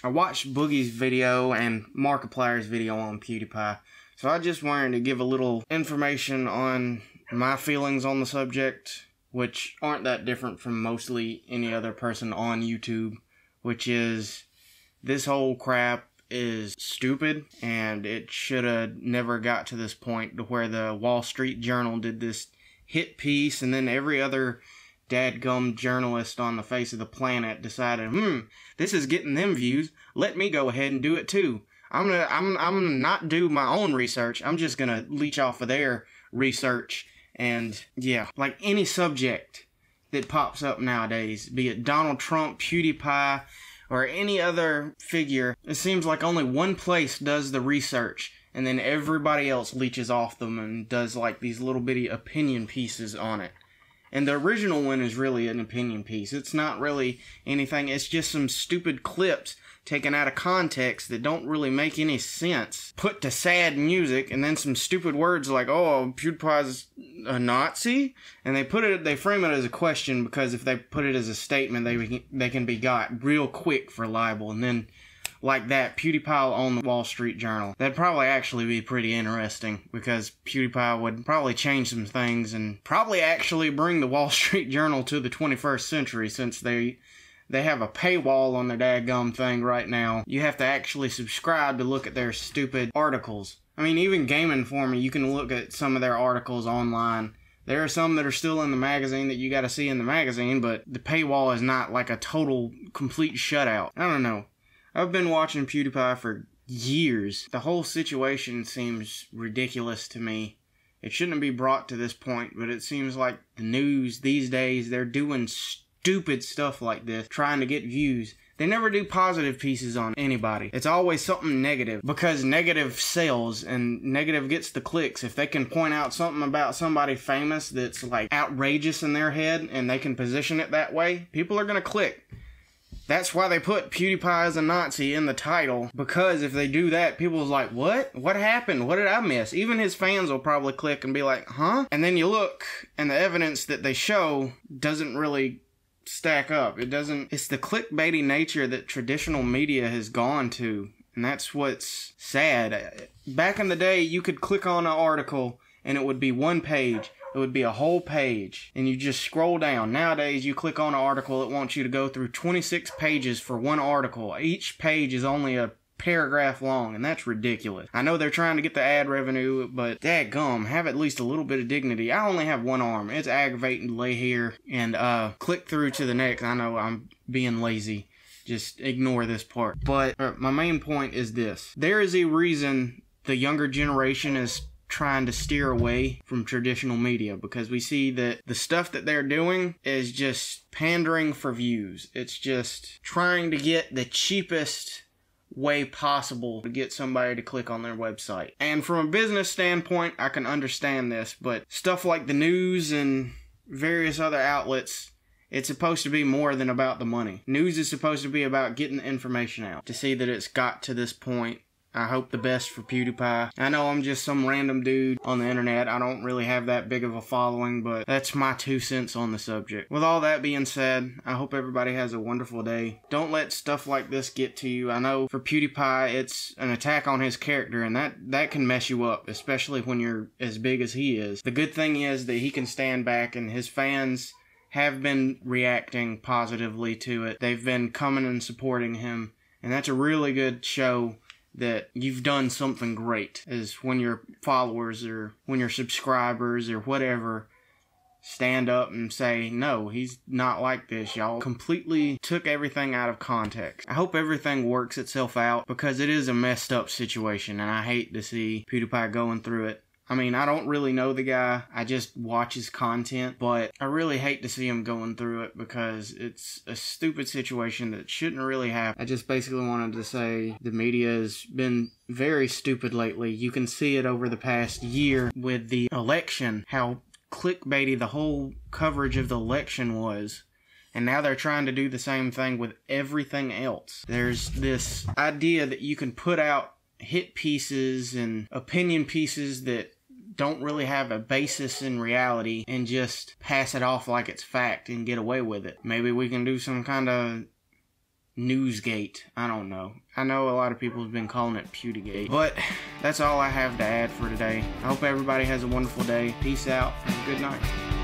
I watched Boogie's video and Markiplier's video on PewDiePie, so I just wanted to give a little information on my feelings on the subject, which aren't that different from mostly any other person on YouTube, which is this whole crap is stupid, and it should have never got to this point to where the Wall Street Journal did this hit piece, and then every other dadgum journalist on the face of the planet decided, this is getting them views, let me go ahead and do it too. I'm gonna not do my own research, I'm just gonna leech off of their research. And yeah, like any subject that pops up nowadays, be it Donald Trump, PewDiePie, or any other figure, it seems like only one place does the research, and then everybody else leeches off them and does like these little bitty opinion pieces on it. And the original one is really an opinion piece. It's not really anything, it's just some stupid clips taken out of context that don't really make any sense, put to sad music, and then some stupid words like, oh, PewDiePie's a Nazi? And they frame it as a question, because if they put it as a statement, they can be got real quick for libel. And then, like that, PewDiePie on the Wall Street Journal. That'd probably actually be pretty interesting, because PewDiePie would probably change some things and probably actually bring the Wall Street Journal to the 21st century, since they have a paywall on their dadgum thing right now. You have to actually subscribe to look at their stupid articles. I mean, even Game Informer, you can look at some of their articles online. There are some that are still in the magazine that you gotta see in the magazine, but the paywall is not like a total, complete shutout. I don't know. I've been watching PewDiePie for years. The whole situation seems ridiculous to me. It shouldn't be brought to this point, but it seems like the news these days, they're doing stupid stuff like this, trying to get views. They never do positive pieces on anybody. It's always something negative, because negative sells and negative gets the clicks. If they can point out something about somebody famous that's like outrageous in their head and they can position it that way, people are gonna click. That's why they put PewDiePie as a Nazi in the title, because if they do that, people's like, what? What happened? What did I miss? Even his fans will probably click and be like, huh? And then you look, and the evidence that they show doesn't really stack up. It's the clickbaity nature that traditional media has gone to, and that's what's sad. Back in the day, you could click on an article, and it would be one page. It would be a whole page, and you just scroll down. Nowadays, you click on an article, it wants you to go through 26 pages for one article. Each page is only a paragraph long, and that's ridiculous. I know they're trying to get the ad revenue, but dadgum, have at least a little bit of dignity. I only have one arm. It's aggravating to lay here and click through to the next. I know I'm being lazy. Just ignore this part. But my main point is this. There is a reason the younger generation is trying to steer away from traditional media, because we see that the stuff that they're doing is just pandering for views. It's just trying to get the cheapest way possible to get somebody to click on their website. And from a business standpoint, I can understand this, but stuff like the news and various other outlets, it's supposed to be more than about the money. News is supposed to be about getting the information out. To see that it's got to this point, I hope the best for PewDiePie. I know I'm just some random dude on the internet. I don't really have that big of a following, but that's my 2 cents on the subject. With all that being said, I hope everybody has a wonderful day. Don't let stuff like this get to you. I know for PewDiePie, it's an attack on his character, and that can mess you up, especially when you're as big as he is. The good thing is that he can stand back, and his fans have been reacting positively to it. They've been coming and supporting him, and that's a really good show that you've done something great, is when your followers or when your subscribers or whatever stand up and say, no, he's not like this. Y'all completely took everything out of context. I hope everything works itself out, because it is a messed up situation, and I hate to see PewDiePie going through it. I mean, I don't really know the guy. I just watch his content, but I really hate to see him going through it, because it's a stupid situation that shouldn't really happen. I just basically wanted to say the media has been very stupid lately. You can see it over the past year with the election, how clickbaity the whole coverage of the election was. And now they're trying to do the same thing with everything else. There's this idea that you can put out hit pieces and opinion pieces that don't really have a basis in reality and just pass it off like it's fact and get away with it. Maybe we can do some kind of Newsgate. I don't know. I know a lot of people have been calling it PewDiePie. But that's all I have to add for today. I hope everybody has a wonderful day. Peace out and good night.